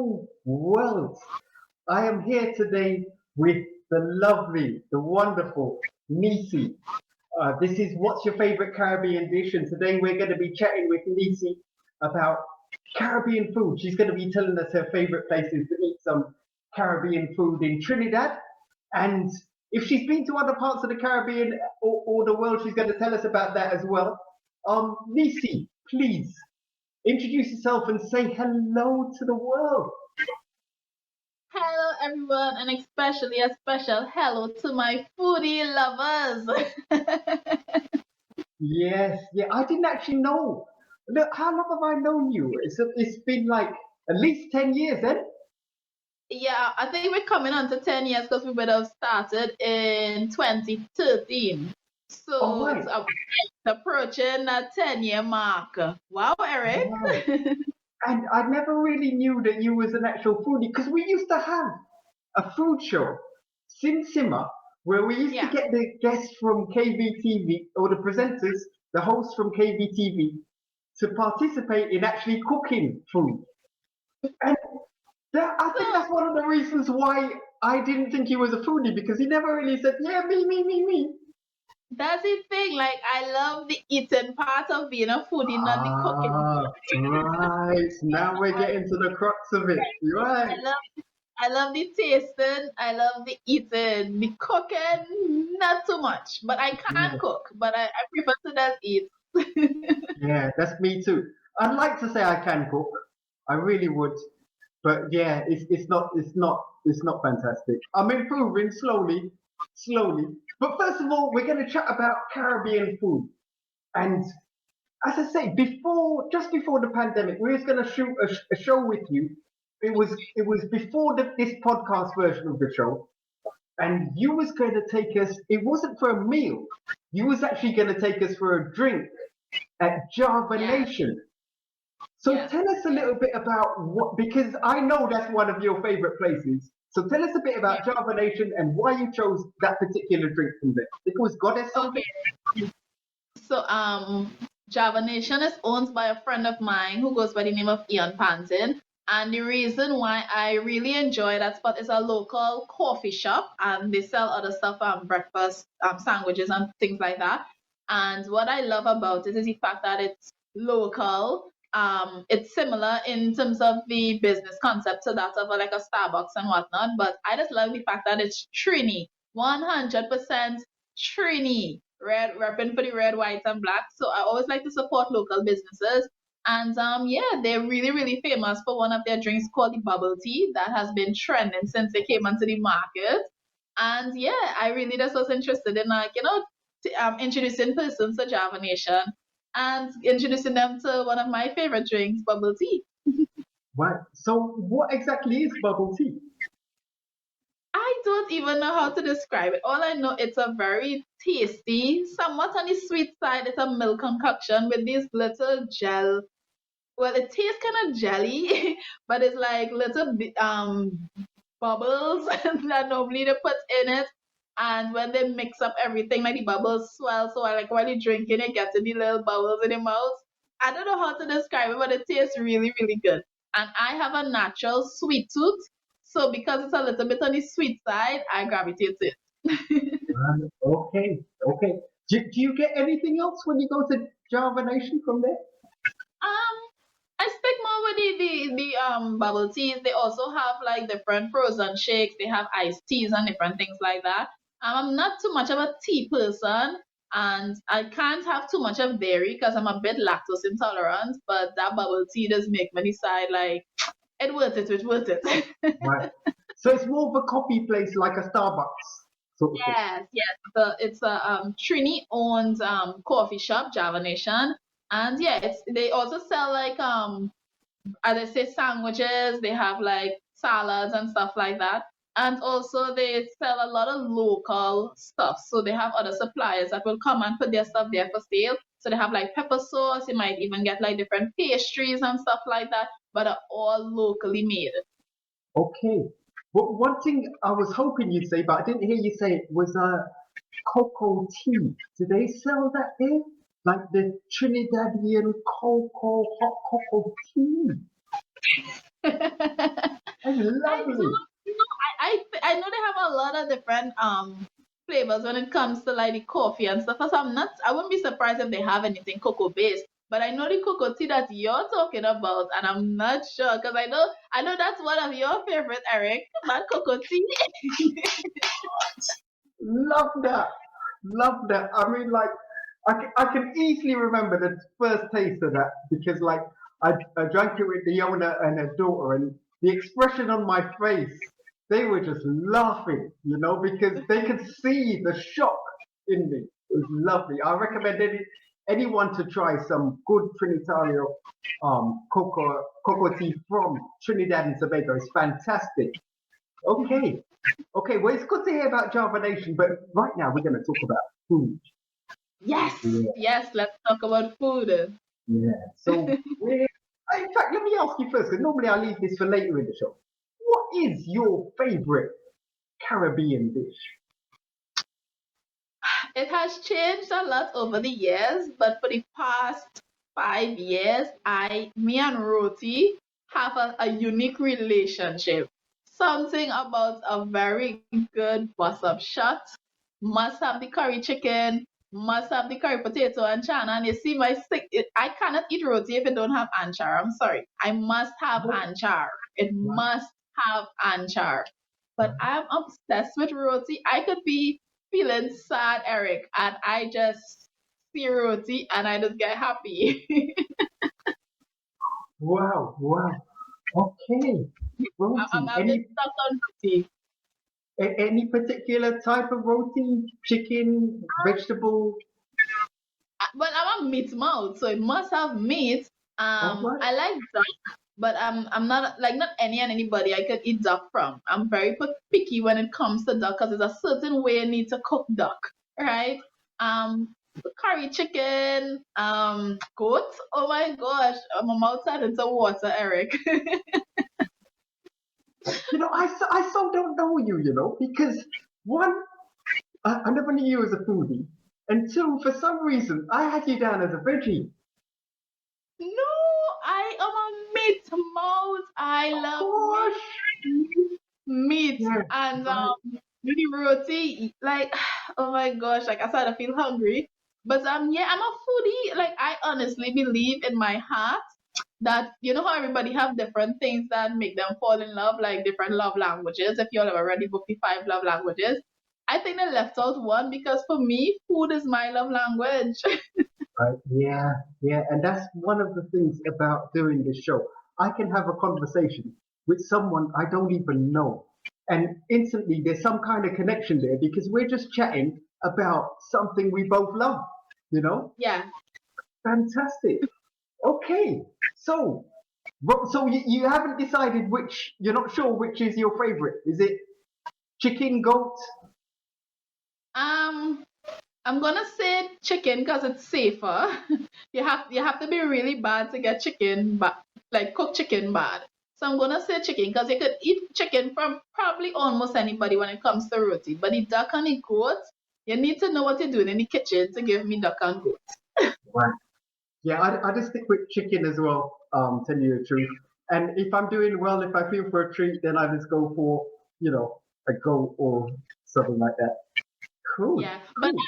Neicy World. I am here today with the lovely, the wonderful Neicy. This is What's Your Favorite Caribbean Dish? And today we're going to be chatting with Neicy about Caribbean food. She's going to be telling us her favorite places to eat some Caribbean food in Trinidad. And if she's been to other parts of the Caribbean or the world, she's going to tell us about that as well. Neicy, please introduce yourself and say hello to the world. Hello, everyone, and especially a special hello to my foodie lovers. Yes, yeah, I didn't actually know. Look, how long have I known you? It's been like at least 10 years, then? Yeah, I think we're coming on to 10 years because we would have started in 2013. Oh, So right. it's approaching that 10-year mark. Wow, Eric. Wow. And I never really knew that you was an actual foodie because we used to have a food show, Simma, where we used to Yeah. get the guests from KVTV or the presenters, the hosts from KVTV, to participate in actually cooking food. And I think So that's one of the reasons why I didn't think he was a foodie because he never really said, yeah, me. that's the thing. Like, I love the eating part of being a foodie, not the cooking. Ah, right. Now we're getting to the crux of it. You're I right. love I love the tasting. I love the eating. The cooking, not too much. But I can Yeah, cook. But I prefer to just eat. yeah, that's me too. I'd like to say I can cook. I really would. But yeah, it's not fantastic. I'm improving slowly. But first of all, we're gonna chat about Caribbean food. And as I say, just before the pandemic, we was gonna shoot a show with you. It was before this podcast version of the show, and you was going to take us. It wasn't for a meal. You was actually going to take us for a drink at Java Yes, Nation. So yes, tell us a yes, little bit about what, because I know that's one of your favorite places. So tell us a bit yes. about Java Nation and why you chose that particular drink from there. It was Goddess something. Okay. So Java Nation is owned by a friend of mine who goes by the name of Ian Panton. And the reason why I really enjoy that spot is a local coffee shop and they sell other stuff, breakfast, sandwiches and things like that. And what I love about it is the fact that it's local. It's similar in terms of the business concept to that of like a Starbucks and whatnot. But I just love the fact that it's Trini, 100% Trini, red, repping for the red, white, and black. So I always like to support local businesses. And yeah, they're really, really famous for one of their drinks called the bubble tea that has been trending since they came onto the market. And yeah, I really just was interested in like, introducing persons to Java Nation and introducing them to one of my favorite drinks, bubble tea. Right. So what exactly is bubble tea? I don't even know how to describe it. All I know, it's a very tasty, somewhat on the sweet side. It's a milk concoction with these little gel. Well, it tastes kind of jelly, but it's like little bubbles that normally they put in it. And when they mix up everything, like the bubbles swell. So like while you're drinking, it gets in the little bubbles in your mouth. I don't know how to describe it, but it tastes really, really good. And I have a natural sweet tooth. So because it's a little bit on the sweet side, I gravitate to it. Okay. Do you get anything else when you go to Java Nation from there? Um, I stick more with the bubble teas. They also have like different frozen shakes. They have iced teas and different things like that. I'm not too much of a tea person, and I can't have too much of dairy because I'm a bit lactose intolerant. But that bubble tea does make me decide like it worth it. It's worth it. Right. So it's more of a coffee place like a Starbucks sort of thing. Yes. It's a Trini owned coffee shop, Java Nation, and yeah, it's they also sell like as I say, sandwiches. They have like salads and stuff like that. And also they sell a lot of local stuff. So they have other suppliers that will come and put their stuff there for sale. So they have like pepper sauce. You might even get like different pastries and stuff like that, but are all locally made. Okay. But one thing I was hoping you'd say, but I didn't hear you say it, was cocoa tea. Do they sell that there? Like the Trinidadian hot cocoa tea? I do. lovely. I know they have a lot of different flavors when it comes to like the coffee and stuff. So I wouldn't be surprised if they have anything cocoa based. But I know the cocoa tea that you're talking about, and I'm not sure because I know that's one of your favorite, Eric. That cocoa tea. Love that. Love that. I mean, like, I can easily remember the first taste of that because, like, I drank it with the owner and her daughter, and the expression on my face, they were just laughing, because they could see the shock in me. It was lovely. I recommend anyone to try some good Trinitario cocoa tea from Trinidad and Tobago. It's fantastic. Okay. Okay, well, it's good to hear about Java Nation, but right now we're going to talk about food. Yes, Yeah, yes. Let's talk about food. yeah. So, in fact, let me ask you first, because normally I leave this for later in the show. What is your favorite Caribbean dish? It has changed a lot over the years, but for the past 5 years, me and Roti have a unique relationship. Something about a very good bus up shot. Must have the curry chicken, must have the curry potato and chana. And you see my stick, I cannot eat roti if it don't have anchar. I'm sorry. I must have What? anchar. It Right, must have anchar. But right. I'm obsessed with roti. I could be feeling sad, Eric, and I just see roti and I just get happy. Wow, wow. Okay. Roti. I'm just stuck on roti. Any particular type of roti? Chicken, vegetable? Well, I'm a meat mouth, so it must have meat. All right. I like duck, but I'm not like not any and anybody I could eat duck from. I'm very picky when it comes to duck because there's a certain way you need to cook duck, right? Curry chicken, goat. Oh my gosh, my mouth turned into water, Eric. I so don't know you, because one, I never knew you as a foodie, and two, for some reason, I had you down as a veggie. No, I am a meat mouth. I love Gosh. meat Yeah, and right. really roti. Like, oh my gosh, like I started to feel hungry. But yeah, I'm a foodie. Like I honestly believe in my heart that you know how everybody have different things that make them fall in love, like different love languages. If you all have already booked the 5 love languages, I think they left out one because for me, food is my love language. Right. Yeah, yeah. And that's one of the things about doing this show. I can have a conversation with someone I don't even know. And instantly there's some kind of connection there because we're just chatting about something we both love, you know? Yeah. Fantastic. Okay. So, so you haven't decided you're not sure which is your favorite. Is it chicken, goat? Um, I'm gonna say chicken because it's safer. You have to be really bad to get chicken, but like cook chicken bad. So I'm gonna say chicken because you could eat chicken from probably almost anybody when it comes to roti. But the duck and the goat, you need to know what you're doing in the kitchen to give me duck and goat. Right. Yeah, I just stick with chicken as well, tell you the truth. And if I'm doing well, if I feel for a treat, then I just go for, a goat or something like that. Cool, Yeah, but cool.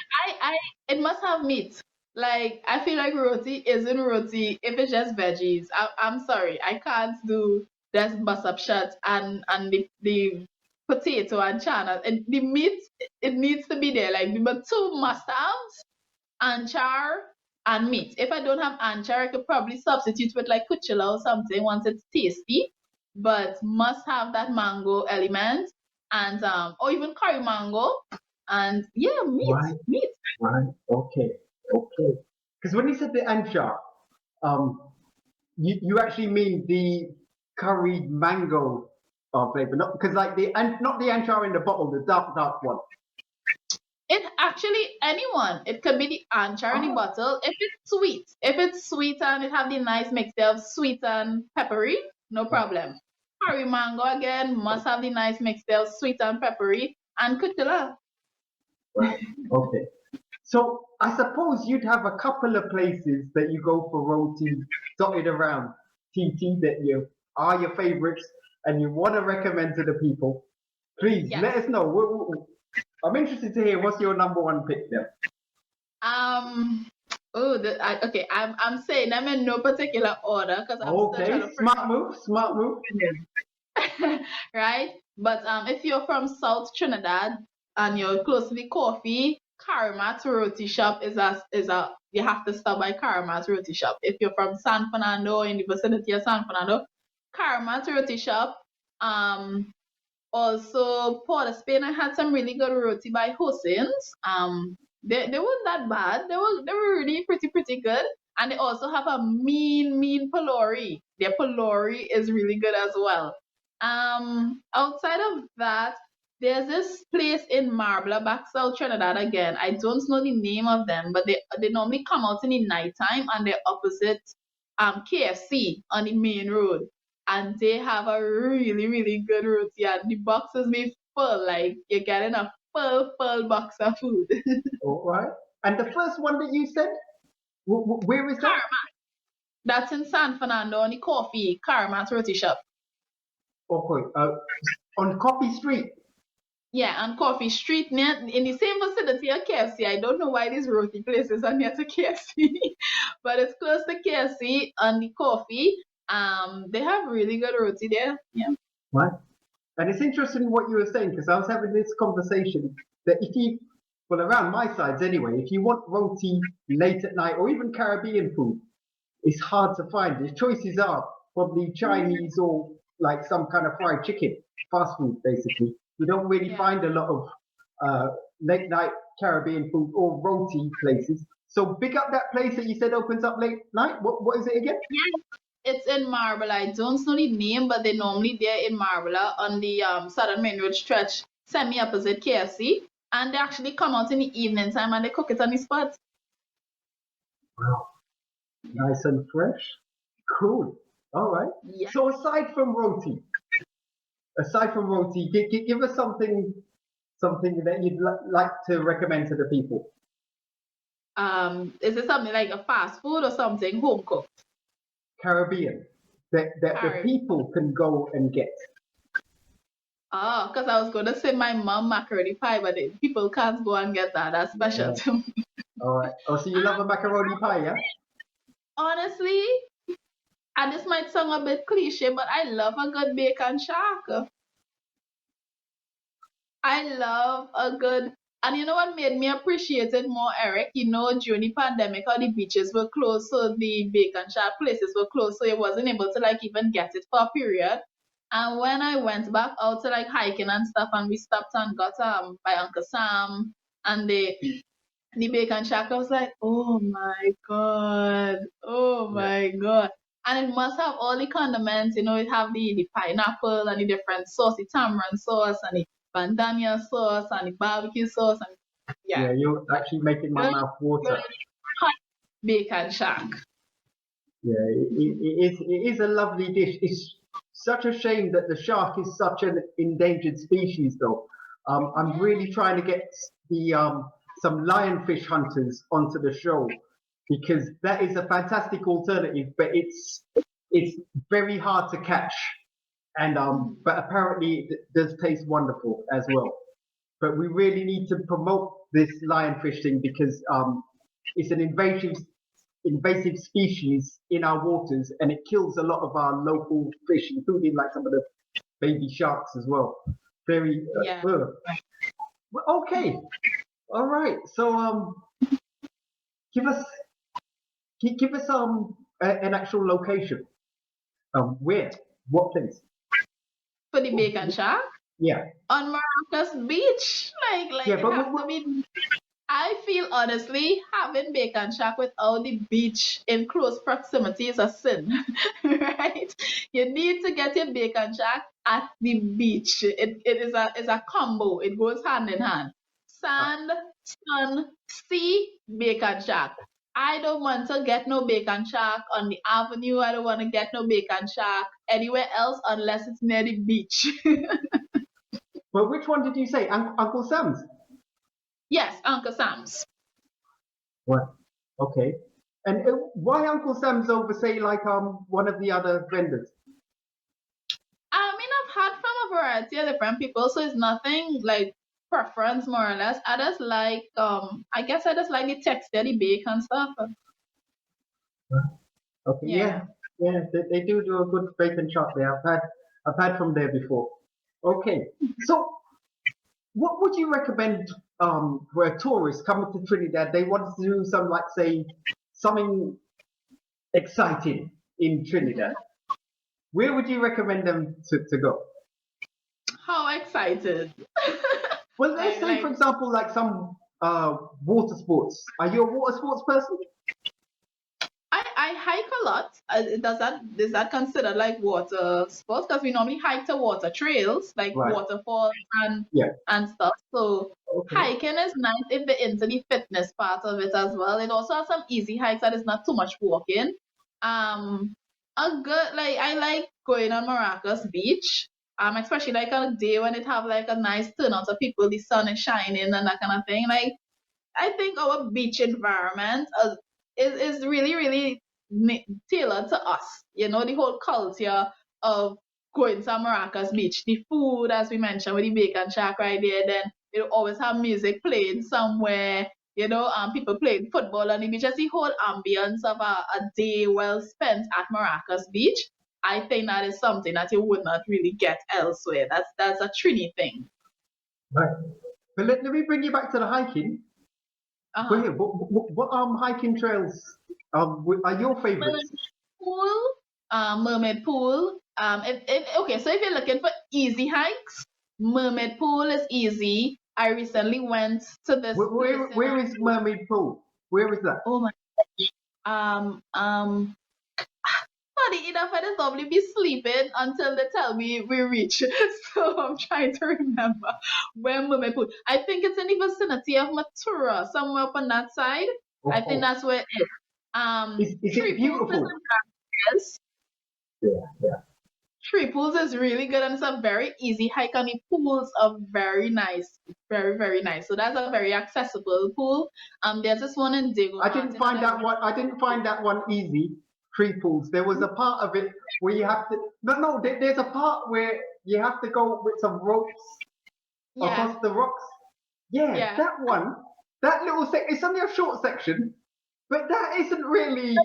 it must have meat. Like I feel like roti isn't roti if it's just veggies. I'm sorry, I can't do just bus up shot and the potato and chana. And the meat it needs to be there. Like the two must haves, anchar and meat. If I don't have anchar, I could probably substitute with like kuchela or something once it's tasty. But must have that mango element and or even curry mango and yeah, meat, Right, meat. right. Okay, okay. Because when you said the anchar, um, you actually mean the curried mango flavor, not because like not the anchar in the bottle, the dark one. It actually anyone. It could be the anchor in the Oh, bottle. If it's sweet and it have the nice mixture of sweet and peppery, no problem. Curry mango again must have the nice mixture of sweet and peppery and kuchela. right. Okay. So I suppose you'd have a couple of places that you go for roti dotted around TT that you are your favorites. and you want to recommend to the people, please Yes. let us know. I'm interested to hear what's your number one pick there. Okay. I'm saying them in no particular order because I'm still trying Okay, to smart move. right? But if you're from South Trinidad and you're close to the coffee, Karamath Roti Shop is a you have to stop by Karamath Roti Shop. If you're from San Fernando, in the vicinity of San Fernando, Karamath Roti Shop. Also Port of Spain, I had some really good roti by Hosein's. They weren't that bad. They were really pretty good. And they also have a mean pilori. Their pilori is really good as well. Outside of that, there's this place in Marbella, back South Trinidad again. I don't know the name of them, but they normally come out in the nighttime and they're opposite KFC on the main road. And they have a really good roti and the boxes be full. Like you're getting a full box of food. All right. And the first one that you said, where is that? Karamath. That's in San Fernando on the coffee Karamath Roti Shop. Okay. On Coffee Street. Yeah, on Coffee Street, near in the same vicinity of KFC. I don't know why these roti places are near to KFC, but it's close to KFC on the coffee. They have really good roti there. Yeah. Right. And it's interesting what you were saying because I was having this conversation that well, around my sides anyway, if you want roti late at night or even Caribbean food, it's hard to find. The choices are probably Chinese or like some kind of fried chicken, fast food basically. You don't really find a lot of late night Caribbean food or roti places. So big up that place that you said opens up late night. What is it again? Yeah. It's in Marbella. I don't know the name, but they're normally there in Marbella on the Southern Main Road stretch, semi opposite KFC. And they actually come out in the evening time and they cook it on the spot. Wow. Nice and fresh. Cool. All right. Yeah. So aside from roti, give us something that you'd like to recommend to the people. Is it something like a fast food or something home cooked? Caribbean that the people can go and get. Oh, because I was going to say my mom macaroni pie, but people can't go and get that. That's special to me. All right. Oh, so you love a macaroni pie, yeah? Honestly, and this might sound a bit cliche, but I love a good bacon shack. I love a good, and you know what made me appreciate it more, Eric? You know, during the pandemic, all the beaches were closed, so the bacon shack places were closed, so you wasn't able to like even get it for a period. And when I went back out to like hiking and stuff, and we stopped and got by Uncle Sam and the bacon shack, I was like, oh my god, my god. And it must have all the condiments, you know, it have the pineapple and the different sauce, the tamarind sauce and the bandania sauce and the barbecue sauce and Yeah, you're actually making my mouth water. Bacon shack. Yeah, it is a lovely dish. It's such a shame that the shark is such an endangered species, though. I'm really trying to get some lionfish hunters onto the show because that is a fantastic alternative, but it's very hard to catch, and but apparently it does taste wonderful as well. But we really need to promote this lionfish thing because it's an invasive species in our waters, and it kills a lot of our local fish, including like some of the baby sharks as well. Very okay. All right. So give us an actual location. Where? What place? For the bacon shack? Yeah. On Maracas Beach. Like yeah, it but has to be. I feel honestly having bacon shack without the beach in close proximity is a sin, right? You need to get your bacon shack at the beach. It is a combo. It goes hand in hand. Sand, sun, sea, bacon shack. I don't want to get no bacon shack on the avenue. I don't want to get no bacon shack anywhere else unless it's near the beach. But which one did you say? Uncle Sam's? Yes, Uncle Sam's. What? Okay. And why Uncle Sam's over, say, like one of the other vendors? I'm a variety of different people, so it's nothing like preference more or less. I just like I guess I just like the texture, the bake and stuff. Okay, Yeah. yeah, they do a good bacon shop there. I've had from there before. Okay, so what would you recommend for a tourist coming to Trinidad? They want to do some, like, say, something exciting in Trinidad. Where would you recommend them to go? How excited. Well, let's like say, for like example, like some water sports. Are you a water sports person? I hike a lot. Is that considered like water sports? Because we normally hike to water trails, like Right. waterfalls Yeah. and stuff. So Okay. hiking is nice if they're into the fitness part of it as well. It also has some easy hikes that is not too much walking. Um, a good like I like going on Maracas Beach. Especially like on a day when it have like a nice turnout of people, the sun is shining and that kind of thing. Like I think our beach environment is really, really tailored to us. You know, the whole culture of going to Maracas Beach, the food, as we mentioned, with the bacon shack right there, then you always have music playing somewhere. People playing football on the beach. Just the whole ambience of a day well spent at Maracas Beach. I think that is something that you would not really get elsewhere. That's a Trini thing. Right. But let me bring you back to the hiking. Uh-huh. Where, what hiking trails are your favorites? Pool, Mermaid Pool. Okay, so if you're looking for easy hikes, Mermaid Pool is easy. I recently went to this place Where is Mermaid Pool? Where is that? oh my um um funny enough, I just normally be sleeping until they tell me we reach. So I'm trying to remember where Mermaid Pool. I think it's in the vicinity of Matura, somewhere up on that side. I think Oh, that's where it is. is it Three Pools is beautiful? in Paris. Yeah, yeah. Three Pools is really good and it's a very easy hike and the pools are very nice. Very, very nice. So that's a very accessible pool. There's this one in Diego I didn't Martin that find I that one. I didn't find that one easy. Tree pools. There was a part of it where you have to. No. There's a part where you have to go with some ropes yeah, across the rocks. Yeah, yeah. that one. That little it's only a short section, but that isn't really.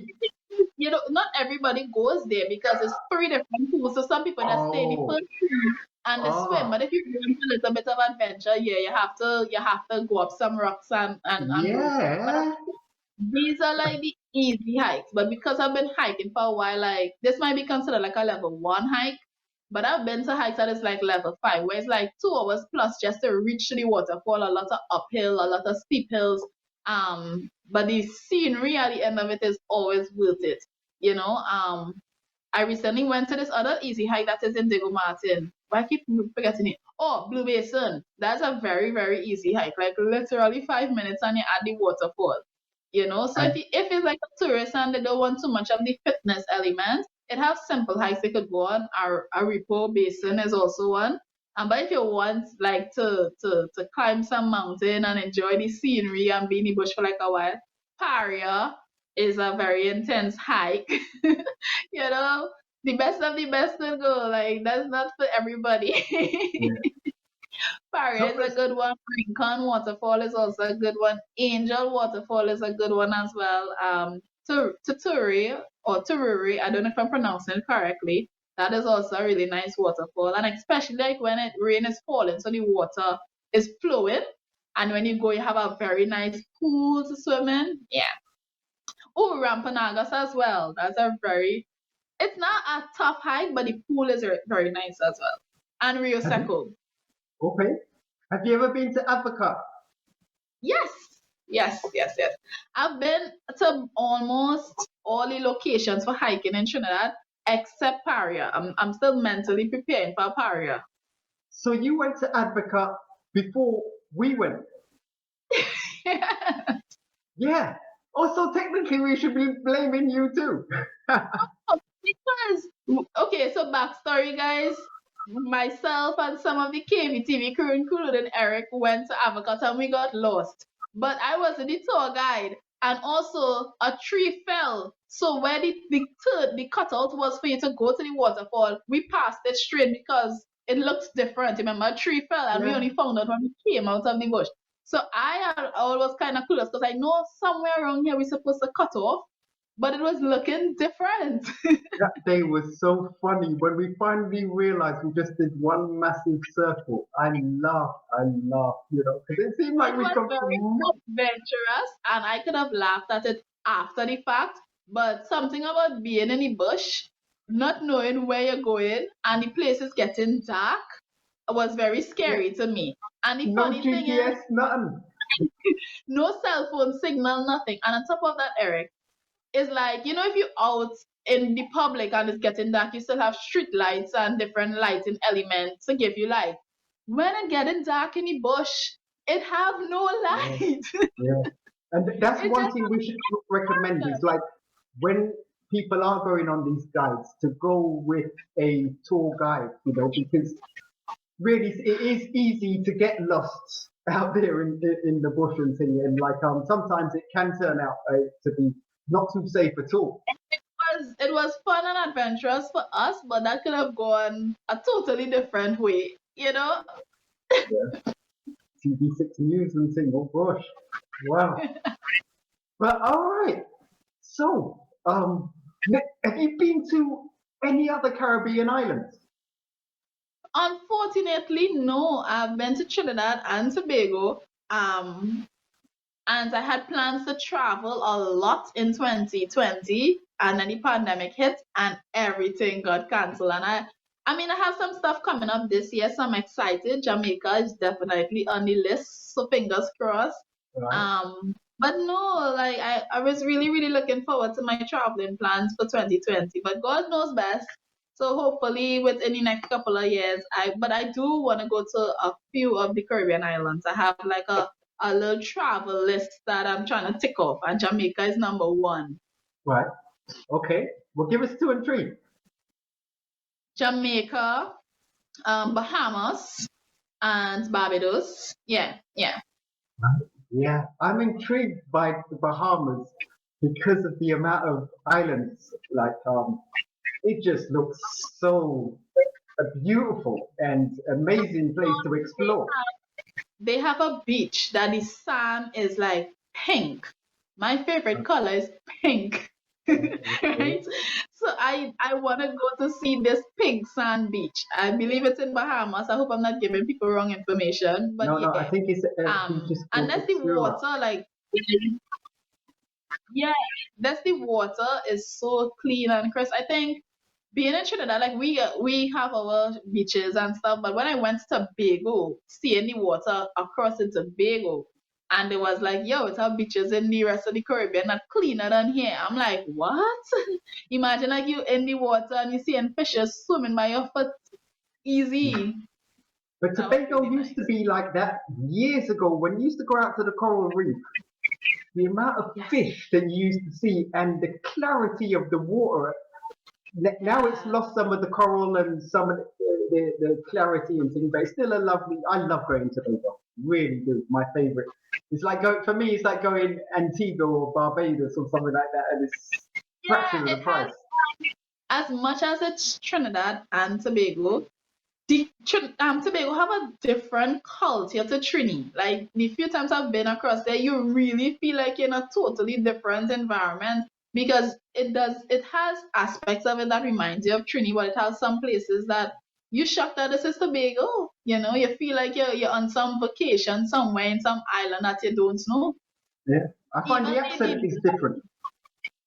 Not everybody goes there because it's three different pools. So some people just stay in the Oh, first pool and they swim. ah, But if you want a little bit of adventure, yeah, you have to go up some rocks and go. But yeah. these are like the easy hikes, but because I've been hiking for a while, like this might be considered like a level 1 hike, but I've been to hikes that is like level 5, where it's like 2 hours plus just to reach the waterfall, a lot of uphill, a lot of steep hills. But the scenery at the end of it is always worth it. You know, I recently went to this other easy hike that is in Diego Martin. Why I keep forgetting it? Oh, Blue Basin. That's a very, very easy hike. Like literally 5 minutes and you're at the waterfall. So And if it's like a tourist and they don't want too much of the fitness element, it has simple hikes they could go on. Our Repo Basin is also one. But if you want like to climb some mountain and enjoy the scenery and be in the bush for like a while, Paria is a very intense hike. you know, the best of the best will go. Like that's not for everybody. yeah. Paria So is a good one. Rincon Waterfall is also a good one. Angel Waterfall is a good one as well. Tuturi or Tururi, I don't know if I'm pronouncing it correctly. That is also a really nice waterfall, and especially like when rain is falling, so the water is flowing, and when you go, you have a very nice pool to swim in. Yeah. Oh, Rampanagas as well. It's not a tough hike, but the pool is very nice as well. And Rio have you, Seco. okay. Have you ever been to Avocat? Yes, yes, yes, yes. I've been to almost all the locations for hiking in Trinidad except Paria. I'm still mentally preparing for Paria. So you went to Avocat before we went. Yeah. Also, technically, we should be blaming you too. Because okay, so backstory, guys. Myself and some of the KVTV crew, including Eric, went to Avocat and we got lost. But I was the tour guide, and also a tree fell. So where the cutout was for you to go to the waterfall, we passed it straight because it looks different. Remember, a tree fell and we Yeah. only found out when we came out of the bush. So I was kind of clueless because I know somewhere around here we're supposed to cut off, but it was looking different. That day was so funny when we finally realized we just did one massive circle. I laughed, because it seemed like It we was come very from. adventurous, and I could have laughed at it after the fact. But something about being in the bush, not knowing where you're going, and the place is getting dark was very Yeah, scary to me. And the no funny thing is, GPS, nothing. no cell phone signal, nothing. And on top of that, Eric, is like, if you're out in the public and it's getting dark, you still have street lights and different lighting elements to give you light. When it's getting dark in the bush, it have no Yeah, light. yeah. And that's It one just thing we should recommend is like when people are going on these guides to go with a tour guide, because really it is easy to get lost out there in the bush and thing, and like sometimes it can turn out to be not too safe at all. it was fun and adventurous for us, but that could have gone a totally different way, Yeah, TV6 News and thing. Oh gosh, wow. But all right. So, have you been to any other Caribbean islands? Unfortunately, no. I've been to Trinidad and Tobago. Um, and I had plans to travel a lot in 2020, and then the pandemic hit, and everything got cancelled. And I mean, I have some stuff coming up this year, so I'm excited. Jamaica is definitely on the list, so fingers crossed. Right. But no, like I was really, really looking forward to my traveling plans for 2020, but God knows best. So hopefully within the next couple of years, but I do want to go to a few of the Caribbean islands. I have like a little travel list that I'm trying to tick off, and Jamaica is number one. Right. Okay. Well, give us two and three. Jamaica, Bahamas, and Barbados. Yeah, yeah. Yeah, I'm intrigued by the Bahamas because of the amount of islands. Like, it just looks so a beautiful and amazing place to explore. They have a beach that the sand is like pink. My favorite color is pink. Okay. Right? So I want to go to see this pink sand beach. I believe it's in Bahamas. I hope I'm not giving people wrong information, but No, no, I yeah. think it's a beach is And called that's the Eleuthera. water, like yeah, that's the water is so clean and crisp. I think being in Trinidad, like we have our beaches and stuff, but when I went to Tobago, seeing the water across into Tobago, and it was like, yo, it's our beaches in the rest of the Caribbean that cleaner than here. I'm like, what? Imagine like you in the water and you seeing fishes swimming by your foot, easy. But That was Tobago really used to nice. be like that years ago when you used to go out to the coral reef. The amount of Yes. fish that you used to see and the clarity of the water. Now it's Yeah. lost some of the coral and some of the clarity and things, but it's still a lovely. I love going to Tobago. Really do. My favorite. It's like for me. It's like going Antigua or Barbados or something like that, and it's fraction of Yeah, the it has price. as much as it's Trinidad and Tobago. Tobago have a different culture to Trini. Like the few times I've been across there, you really feel like you're in a totally different environment because it has aspects of it that reminds you of Trini, but it has some places that you shocked that this is Tobago. You feel like you're on some vacation somewhere in some island that you don't know. Yeah, I find the Even accent is different.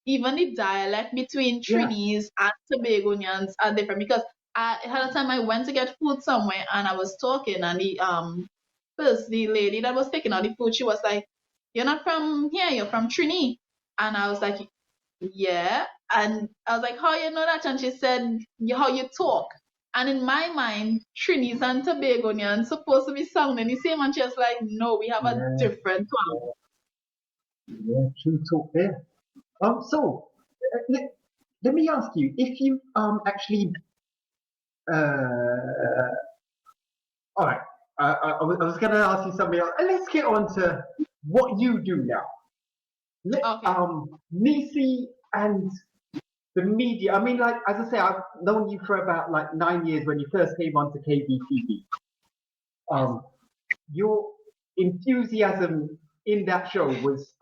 the dialect between Yeah, Trinis and Tobagonians are different because I had a time I went to get food somewhere and I was talking and the lady that was taking out the food, she was like, "You're not from here, you're from Trini." And I was like, "Yeah." And I was like, "How you know that?" And she said, How you talk." And in my mind, Trinis and Tobagonians supposed to be sounding the same, and she was like, "No, we have a yeah, different one." yeah. True talk there. So let me ask you, if you actually all right, I was going to ask you something else. And let's get on to what you do now. Okay. Neicy and the media. I mean, like as I say, I've known you for about like 9 years when you first came onto KVTV. Your enthusiasm in that show was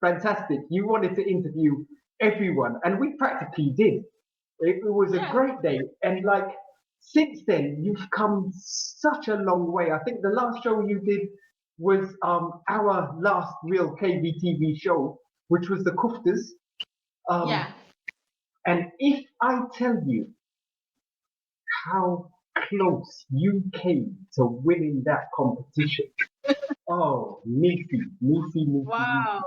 fantastic. You wanted to interview everyone, and we practically did. It was a Yeah. great day, and like since then, you've come such a long way. I think the last show you did was our last real KVTV show, which was the Kuftas. Yeah. And if I tell you how close you came to winning that competition, oh, Neicy. Wow.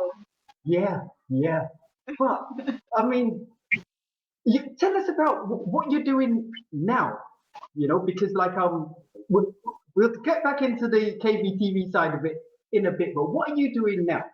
Yeah, yeah. But I mean, tell us about what you're doing now. You know, because like we'll get back into the KVTV side of it in a bit. But what are you doing now?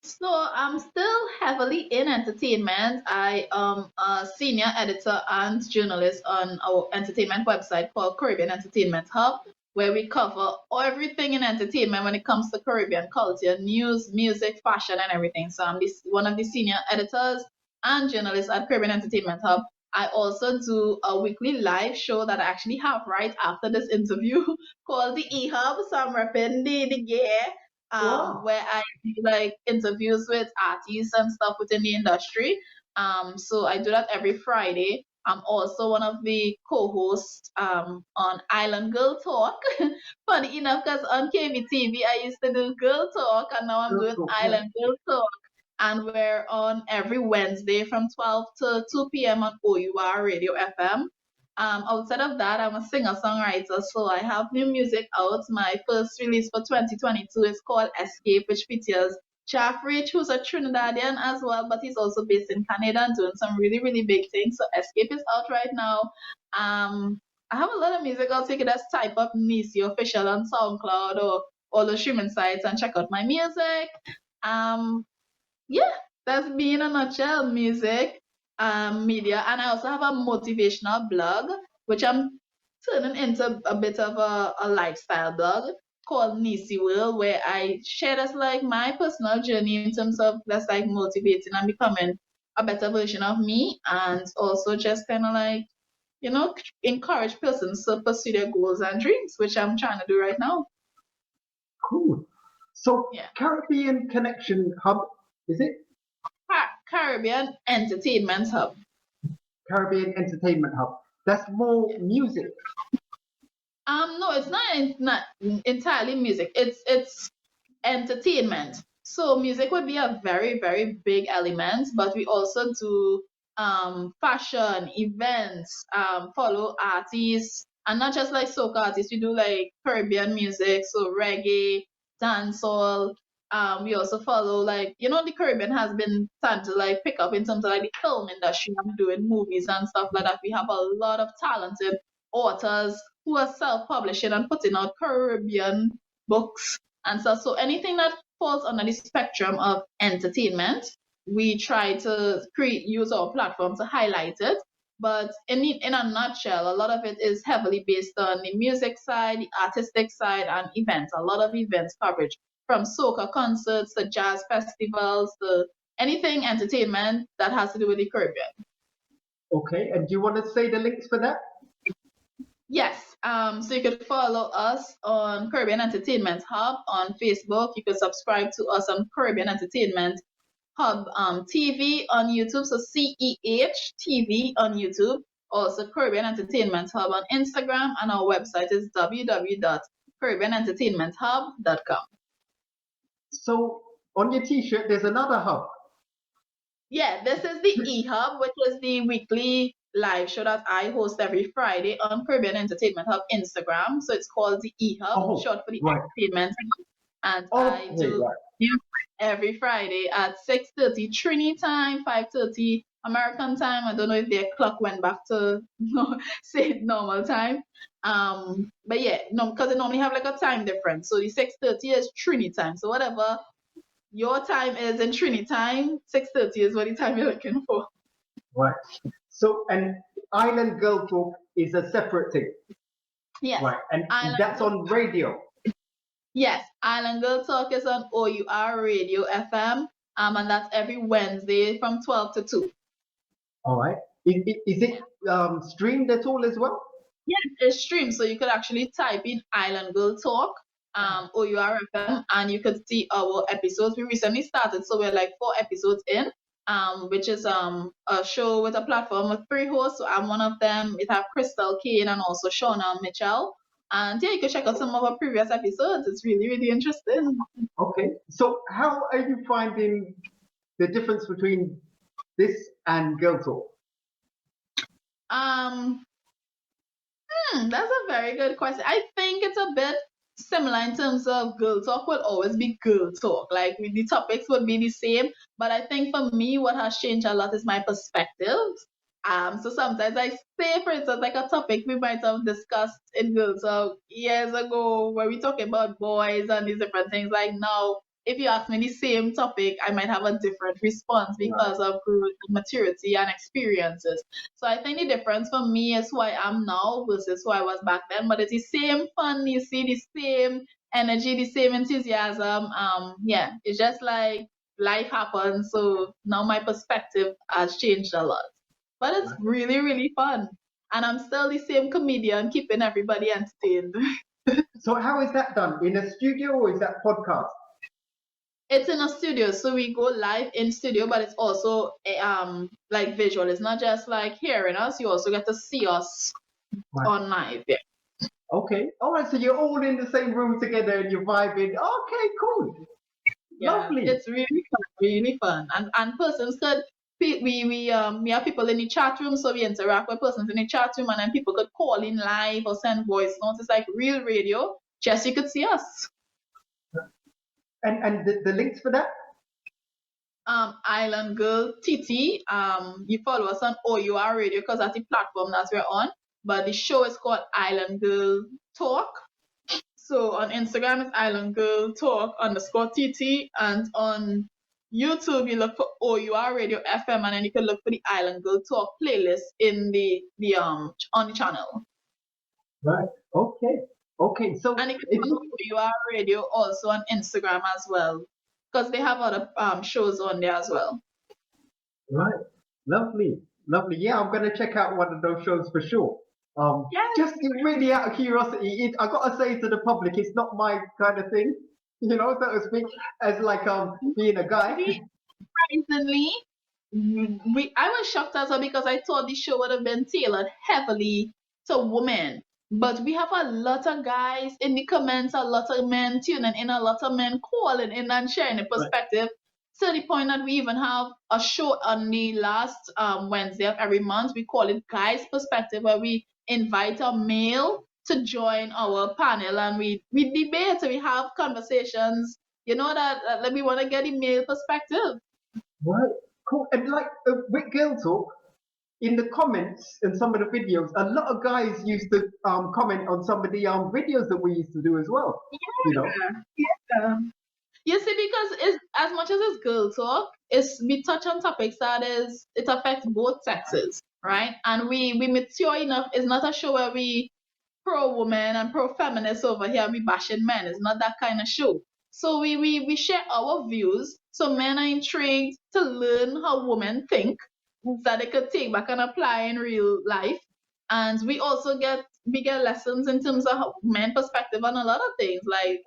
So I'm still heavily in entertainment. I am a senior editor and journalist on our entertainment website called Caribbean Entertainment Hub, where we cover everything in entertainment when it comes to Caribbean culture, news, music, fashion, and everything. So I'm one of the senior editors and journalists at Caribbean Entertainment Hub. I also do a weekly live show that I actually have right after this interview called the E Hub. So I'm repping the gear Wow, where I do like interviews with artists and stuff within the industry. So I do that every Friday. I'm also one of the co-hosts on Island Girl Talk. Funny enough, because on KVTV I used to do Girl Talk, and now I'm doing yeah. Island Girl Talk. And we're on every Wednesday from 12 to 2 p.m. on OUR Radio FM. Outside of that, I'm a singer-songwriter, so I have new music out. My first release for 2022 is called Escape, which features Jahf, who's a Trinidadian as well, but he's also based in Canada and doing some really, really big things. So Escape is out right now. I have a lot of music out, so you can just type up Neicy Official on SoundCloud or all the streaming sites and check out my music. Um, yeah, that's me in a nutshell. Music, media, and I also have a motivational blog, which I'm turning into a bit of a lifestyle blog called Neicy World, where I share that's like my personal journey in terms of that's like motivating and becoming a better version of me, and also just kind of like encourage persons to pursue their goals and dreams, which I'm trying to do right now. Cool. So Yeah. Caribbean Connection Hub, is it? Caribbean Entertainment Hub. Caribbean Entertainment Hub. That's more music. No, it's not entirely music. It's entertainment. So music would be a very, very big element, but we also do fashion, events, follow artists, and not just like soca artists. We do like Caribbean music, so reggae, dancehall. We also follow like the Caribbean has been starting to like pick up in terms of like the film industry and doing movies and stuff like that. We have a lot of talented authors who are self-publishing and putting out Caribbean books and stuff. So anything that falls under the spectrum of entertainment, we try to use our platform to highlight it. But in a nutshell, a lot of it is heavily based on the music side, the artistic side, and events. A lot of events coverage from soca concerts to jazz festivals to anything entertainment that has to do with the Caribbean. Okay, and do you want to say the links for that? Yes, so you could follow us on Caribbean Entertainment Hub on Facebook. You could subscribe to us on Caribbean Entertainment Hub TV on YouTube, so CEH TV on YouTube. Also, Caribbean Entertainment Hub on Instagram, and our website is www.caribbeanentertainmenthub.com. So on your T-shirt, there's another hub. Yeah, this is the E-Hub, which is the weekly live show that I host every Friday on Caribbean Entertainment Hub Instagram. So it's called the E-Hub, short for the Entertainment. And I do every Friday at 6:30 Trini time, 5:30 American time. I don't know if their clock went back to say normal time. But yeah, no, because they normally have like a time difference. So the 6:30 is Trini time. So whatever your time is in Trini time, 6:30 is what the time you're looking for. Right. So, and Island Girl Talk is a separate thing. Yes. Right. And Island that's on radio. Yes. Island Girl Talk is on OUR Radio FM. And that's every Wednesday from 12 to 2. All right. Is it streamed at all as well? Yeah, it's streamed, so you could actually type in Island Girl Talk, OURFM, and you could see our episodes. We recently started, so we're like 4 episodes in, which is a show with a platform with 3 hosts. So I'm one of them. It have Crystal Kane and also Shauna Mitchell. And yeah, you can check out some of our previous episodes. It's really, really interesting. Okay. So how are you finding the difference between this and Girl Talk? Um, that's a very good question. I think it's a bit similar in terms of girl talk will always be girl talk. Like the topics would be the same, but I think for me, what has changed a lot is my perspectives. So sometimes I say, for instance, like a topic we might have discussed in girl talk years ago, where we talk about boys and these different things. Like now, if you ask me the same topic, I might have a different response Right. because of growth, maturity, and experiences. So I think the difference for me is who I am now versus who I was back then. But it's the same fun, you see, the same energy, the same enthusiasm. Yeah, it's just like life happens. So now my perspective has changed a lot. But it's Right. really, really fun. And I'm still the same comedian, keeping everybody entertained. So how is that done? In a studio or is that podcast? It's in a studio, so we go live in studio, but it's also like visual. It's not just like hearing us; you also get to see us Right. on live. Yeah. Okay. All right. So you're all in the same room together and you're vibing. Okay. Cool. Yeah, Lovely. it's really fun, and persons could we have people in the chat room, so we interact with persons in the chat room, and then people could call in live or send voice notes. It's like real radio, just you could see us. And the links for that? Island Girl TT. You follow us on OUR Radio because that's the platform that we're on. But the show is called Island Girl Talk. So on Instagram it's Island Girl Talk underscore TT, and on YouTube you look for OUR Radio FM, and then you can look for the Island Girl Talk playlist in the on the channel. Right. Okay. Okay. So And you can follow OUR Radio also on Instagram as well, because they have other shows on there as well. right. Lovely. Lovely. Yeah, I'm gonna check out one of those shows for sure. Yes. Just really out of curiosity, I gotta say to the public, it's not my kind of thing, so to speak, as like being a guy. Surprisingly, I was shocked as well because I thought the show would have been tailored heavily to women. But we have a lot of guys in the comments, a lot of men tuning in, a lot of men calling in and sharing the Right. perspective. To the point that we even have a show on the last Wednesday of every month. We call it Guys Perspective, where we invite a male to join our panel and we debate, we have conversations. That we want to get the male perspective. Right. Cool. And like with Girl Talk, in the comments and some of the videos, a lot of guys used to comment on some of the videos that we used to do as well. Yeah. You see, because it's as much as it's girl talk, we touch on topics that it affects both sexes, right? And we mature enough. It's not a show where we pro woman and pro feminist over here. We bashing men. It's not that kind of show. So we share our views. So men are intrigued to learn how women think that they could take back and apply in real life. And we get lessons in terms of men perspective on a lot of things. Like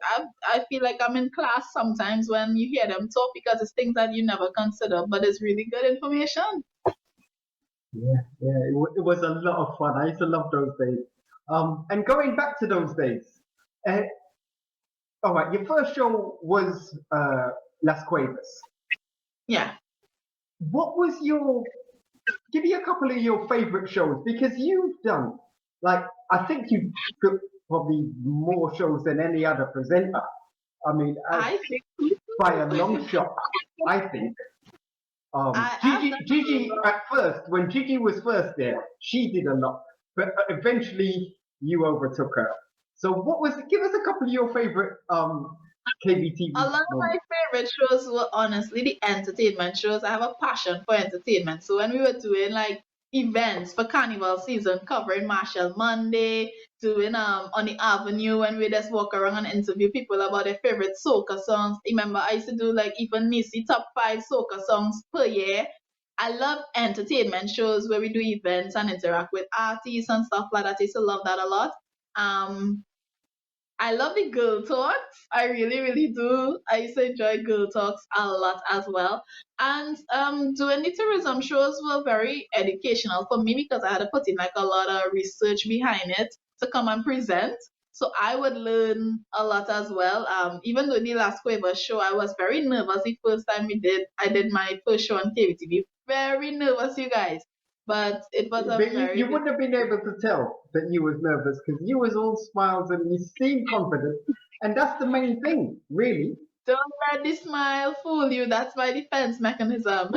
I feel like I'm in class sometimes when you hear them talk because it's things that you never consider, but it's really good information. Yeah, yeah, it was a lot of fun. I used to love those days. And going back to those days, uh, all right, your first show was Las Cuevas. Yeah. What was give me a couple of your favorite shows because you've done, like, I think you've got probably more shows than any other presenter. I mean, I think by a long shot, I think. I've Gigi at first, when Gigi was first there, she did a lot, but eventually you overtook her. So give us a couple of your favorite KVTV a lot of my moments. favorite shows were honestly the entertainment shows. I have a passion for entertainment. So when we were doing like events for carnival season, covering Marshall Monday, doing on the avenue when we just walk around and interview people about their favorite soca songs. Remember, I used to do like even Neicy top 5 soca songs per year. I love entertainment shows where we do events and interact with artists and stuff like that. I used to love that a lot. Um, I love the girl talks. I really, really do. I used to enjoy girl talks a lot as well. And doing the tourism shows were very educational for me because I had to put in like a lot of research behind it to come and present. So I would learn a lot as well. Even though the last Quiver show, I was very nervous the first time I did my first show on KVTV. Very nervous, you guys. But it was a But very you good. wouldn't have been able to tell that you was nervous because you was all smiles and you seemed confident. And that's the main thing, really. Don't let the smile fool you. That's my defense mechanism.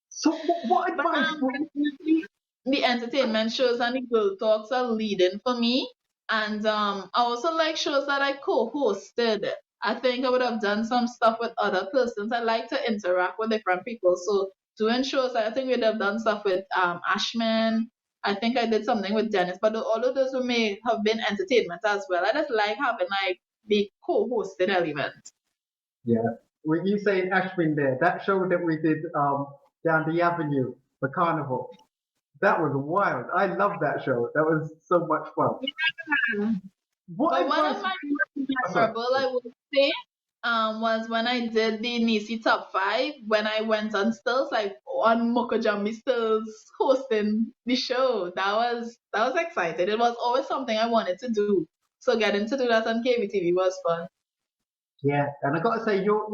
So what But advice would definitely the entertainment shows and the girl talks are leading for me. And I also like shows that I co-hosted. I think I would have done some stuff with other persons. I like to interact with different people. So doing shows, I think we'd have done stuff with Ashman. I think I did something with Dennis, but all of those may have been entertainment as well. I just like having like the co-hosted element. Yeah. When you say Ashwin there, that show that we did down the avenue, the carnival, that was wild. I love that show. That was so much fun. What But one of advice? my most Oh, sorry. memorable, I would say, was when I did the Neicy Top 5, when I went on Stills, like on Moko Jumbies Stills hosting the show. That was exciting. It was always something I wanted to do. So getting to do that on KVTV was fun. Yeah, and I gotta say, you're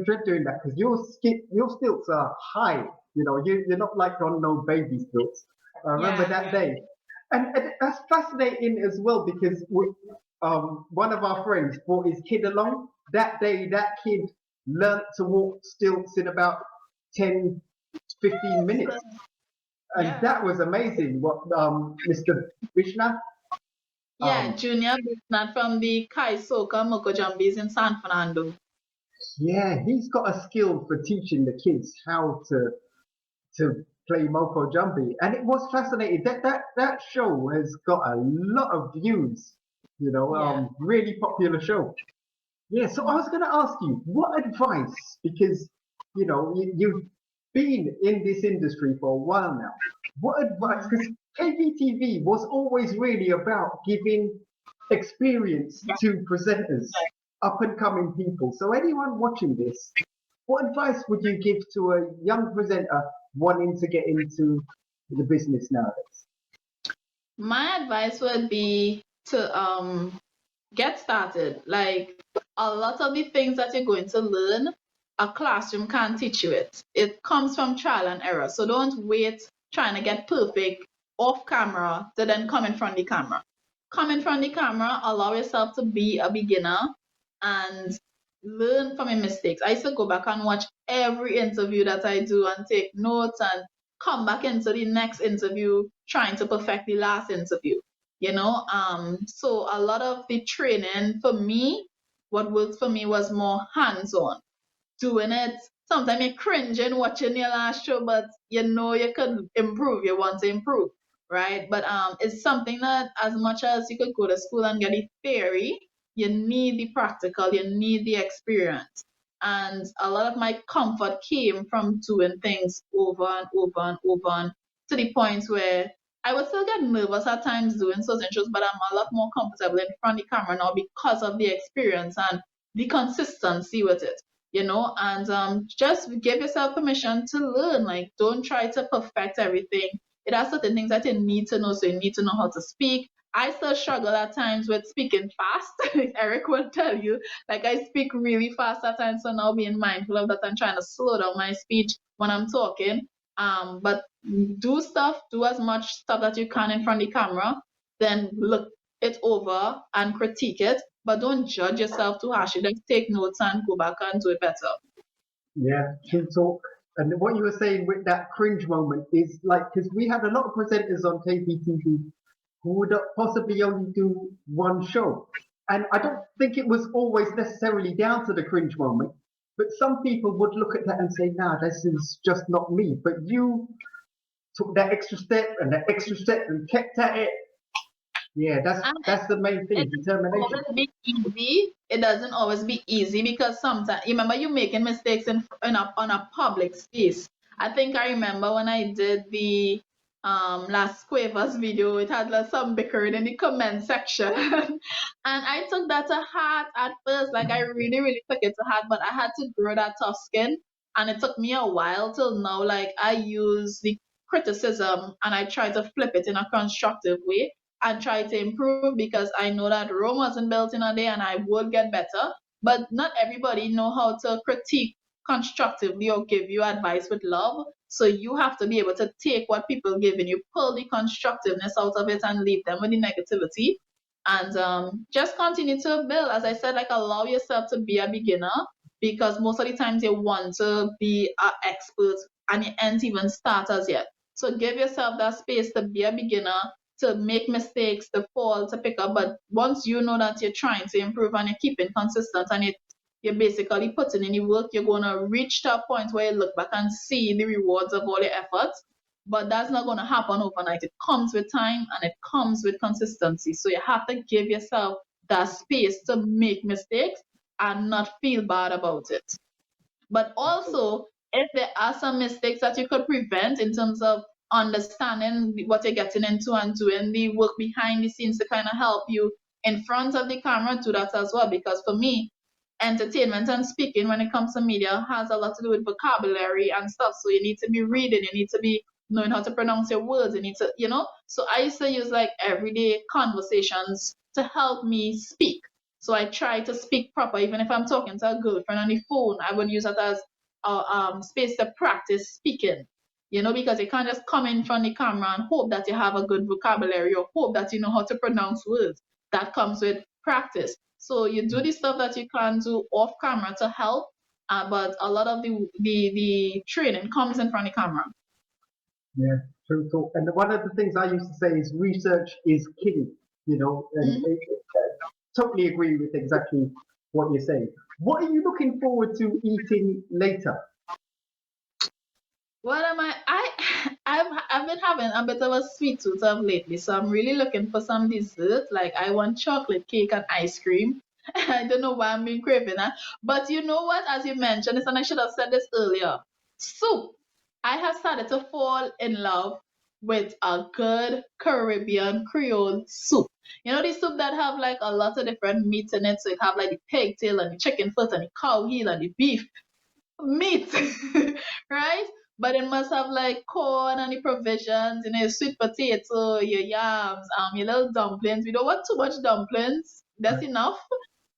dread doing that because your stilts are high. You know, you're not like on no baby stilts. I remember Yeah, that day, and that's fascinating as well because one of our friends brought his kid along. That day, that kid learnt to walk stilts in about 10, 15 so, minutes, and yeah. that was amazing. What Mr. Vishna, Yeah, um, Junior not from the Kaisokah Moko Jumbies in San Fernando. yeah, he's got a skill for teaching the kids how to play Moko Jumpy, and it was fascinating. That show has got a lot of views. You know, Yeah. really popular show. Yeah, so I was going to ask you, what advice? Because you know you've been in this industry for a while now. What advice? Mhm. Because KVTV was always really about giving experience to presenters, up and coming people. So anyone watching this, what advice would you give to a young presenter wanting to get into the business nowadays? My advice would be to get started. Like a lot of the things that you're going to learn, a classroom can't teach you it. It comes from trial and error. So don't wait trying to get perfect off camera to then come in front of the camera. Come in front of the camera, allow yourself to be a beginner and learn from your mistakes. I used to go back and watch every interview that I do and take notes and come back into the next interview trying to perfect the last interview. So a lot of the training for me, what worked for me was more hands-on, doing it. Sometimes you're cringing watching your last show, but you know you could improve. You want to improve, right? But it's something that as much as you could go to school and get the theory, you need the practical, you need the experience. And a lot of my comfort came from doing things over and over and over and to the point where I would still get nervous at times doing certain shows, but I'm a lot more comfortable in front of the camera now because of the experience and the consistency with it, and just give yourself permission to learn. Like, don't try to perfect everything. It has certain things that you need to know, so you need to know how to speak. I still struggle at times with speaking fast. Eric will tell you, like, I speak really fast at times, so now being mindful of that and trying to slow down my speech when I'm talking. But do as much stuff that you can in front of the camera, then look it over and critique it, but don't judge yourself too harshly. Just take notes and go back and do it better. Yeah, true talk. And what you were saying with that cringe moment is like, because we had a lot of presenters on KBTV who would possibly only do one show. And I don't think it was always necessarily down to the cringe moment, but some people would look at that and say, nah, this is just not me. But you took that extra step and that extra step and kept at it. Yeah, And that's the main thing, it doesn't determination. always be easy. It doesn't always be easy because sometimes, you remember you making mistakes on a public space. I think I remember when I did the last Quavers video, it had like some bickering in the comment section. And I took that to heart at first. Like I really, really took it to heart, but I had to grow that tough skin. And it took me a while till now. Like I use the criticism and I try to flip it in a constructive way and try to improve because I know that Rome wasn't built in a day and I would get better. But not everybody know how to critique constructively or give you advice with love. So you have to be able to take what people giving you, pull the constructiveness out of it and leave them with the negativity. And just continue to build. As I said, like allow yourself to be a beginner because most of the times you want to be an expert and you ain't even starters yet. So give yourself that space to be a beginner, to make mistakes, to fall, to pick up. But once you know that you're trying to improve and you're keeping consistent and you're basically putting in the work, you're going to reach that point where you look back and see the rewards of all your efforts. But that's not going to happen overnight. It comes with time and it comes with consistency. So you have to give yourself that space to make mistakes and not feel bad about it. But also, if there are some mistakes that you could prevent in terms of understanding what you're getting into and doing the work behind the scenes to kind of help you in front of the camera, do that as well. Because for me, entertainment and speaking when it comes to media has a lot to do with vocabulary and stuff. So you need to be reading, you need to be knowing how to pronounce your words, you need to, you know. So I used to use like everyday conversations to help me speak. So I try to speak proper, even if I'm talking to a girlfriend on the phone. I would use it as a space to practice speaking. You know, because you can't just come in front of the camera and hope that you have a good vocabulary or hope that you know how to pronounce words. That comes with practice. So you do the stuff that you can do off camera to help, but a lot of the training comes in front of the camera. Yeah, true talk. And one of the things I used to say is research is king, you know, and Mhm. totally agree with exactly what you're saying. What are you looking forward to eating later? What am I? I've been having a bit of a sweet tooth of lately, so I'm really looking for some dessert. Like I want chocolate cake and ice cream. I don't know why I'm being craving that, but you know what? As you mentioned this, and I should have said this earlier. Soup. I have started to fall in love with a good Caribbean Creole soup. You know, the soup that have like a lot of different meats in it. So it have like the pigtail and the chicken foot and the cow heel and the beef meat, right? But it must have like corn and the provisions, you know, sweet potato, your yams, your little dumplings. We don't want too much dumplings. That's enough.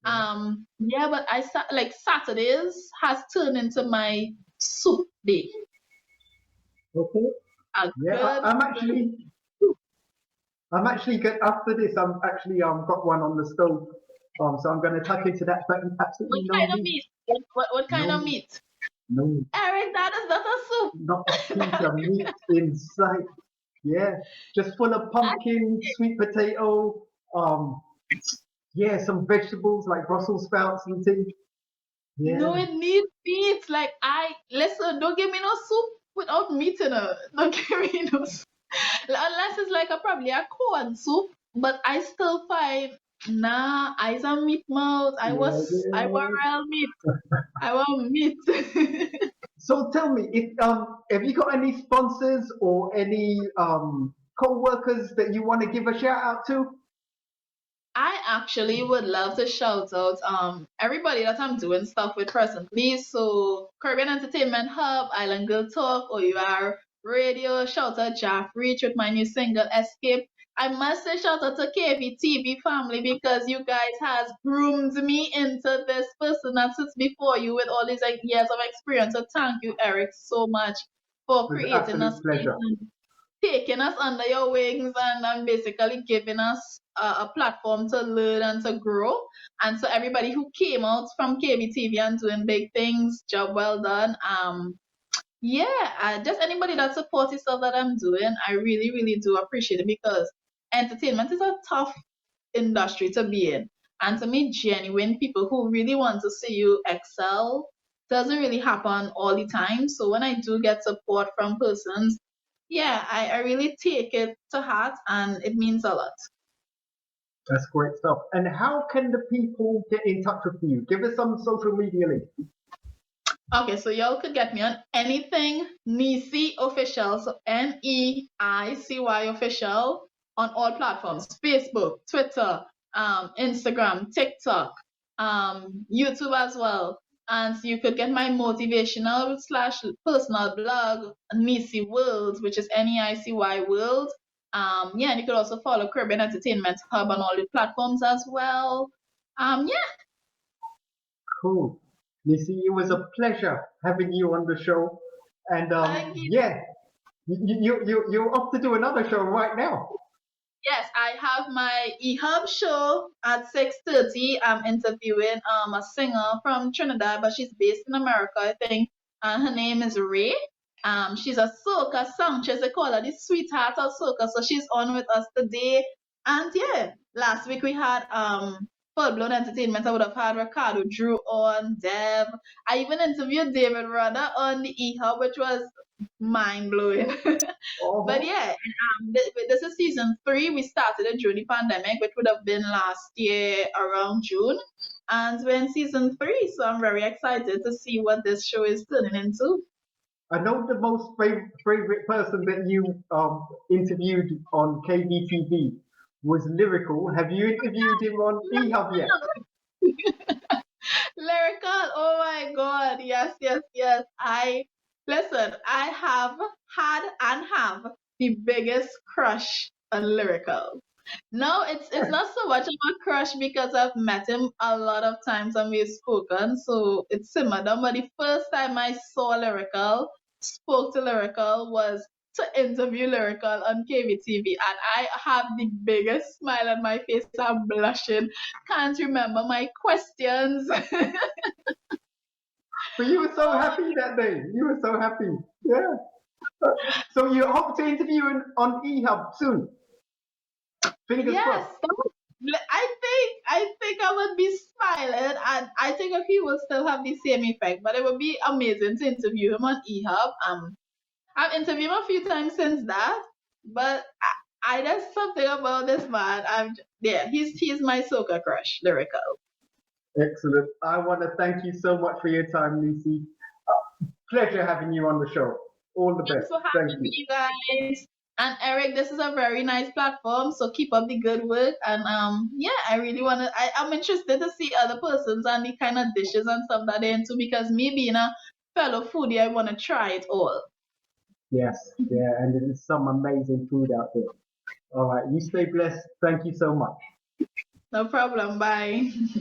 Yeah. Yeah, but like Saturdays has turned into my soup day. Okay. A Yeah, good, good soup. I'm actually good after this. I'm actually got one on the stove. So I'm going to tuck into that, but What absolutely no kind of meat, meat? What kind no of meat, meat? no meat, Eric, that is not a soup. not a piece of meat in sight. Yeah, just full of pumpkin, sweet potato, yeah, some vegetables like Brussels sprouts and things. No, Yeah, it needs meat. Like I listen, don't give me no soup without meat in it. Don't give me no soup. Unless it's like probably a corn soup. But I still find nah, I's a meat mouth. yeah, I want yeah. real meat. I want meat. So tell me, if have you got any sponsors or any co-workers that you want to give a shout out to? I actually would love to shout out everybody that I'm doing stuff with presently. So Caribbean Entertainment Hub, Island Girl Talk, OUR Radio, shout out Jahf Reach with my new single Escape. I must say shout out to KVTV family because you guys has groomed me into this person that sits before you with all these like years of experience. So thank you, Eric, so much for It was an creating a absolute space pleasure. and taking us under your wings and basically giving us a platform to learn and to grow. And so everybody who came out from KBTV and doing big things, job well done. Yeah, just anybody that supports the stuff that I'm doing, I really, really do appreciate it because entertainment is a tough industry to be in. And to meet genuine people who really want to see you excel doesn't really happen all the time. So when I do get support from persons, yeah, I really take it to heart and it means a lot. That's great stuff. And how can the people get in touch with you? Give us some social media links. Okay, so y'all could get me on anything Neicy Official, so Neicy Official on all platforms: Facebook, Twitter, Instagram, TikTok, YouTube as well. And so you could get my motivational slash personal blog, Neicy World, which is Neicy World. Yeah, and you could also follow Caribbean Entertainment Hub on all the platforms as well. Yeah. Cool. Neicy, it was a pleasure having you on the show. And Thank you. yeah, you're off to do another show right now. Yes, I have my eHub show at 6:30. I'm interviewing a singer from Trinidad, but she's based in America, I think. And her name is Ray. She's a soca songstress. They call her the sweetheart of soca. So she's on with us today. And yeah, last week we had Full Blown Entertainment. I would have had Ricardo Drew on, Deb. I even interviewed David Rudder on the eHub, which was mind blowing. But yeah, this is season 3. We started it during the pandemic, which would have been last year around June. And we're in season 3, so I'm very excited to see what this show is turning into. I know the most favorite person that you interviewed on KVTV was Lyrikal. Have you interviewed him on eHub yet? Lyrikal, oh my god, yes, yes, yes. I have had and have the biggest crush on Lyrikal. No, it's not so much of a crush because I've met him a lot of times and we've spoken, so it's simmered down. But the first time I saw Lyrikal, spoke to Lyrikal, was to interview Lyrikal on KVTV, and I have the biggest smile on my face. I'm blushing. Can't remember my questions. But you were so happy that day. You were so happy. Yeah. So you hope to interview on eHub soon. Fingers Yes, crossed. I think I would be smiling, and I think he will still have the same effect. But it would be amazing to interview him on eHub. I've interviewed him a few times since that, but I there's something about this man. Yeah, he's my soca crush, Lyrikal. Excellent. I want to thank you so much for your time, Neicy. Pleasure having you on the show. All the Thanks best. for Thank having you. me, guys. And Eric, this is a very nice platform, so keep up the good work. And yeah, I really wanna. I'm interested to see other persons and the kind of dishes and stuff that they're into, because me being a fellow foodie, I wanna try it all. Yes, yeah, and there's some amazing food out there. All right, you stay blessed. Thank you so much. No problem. Bye.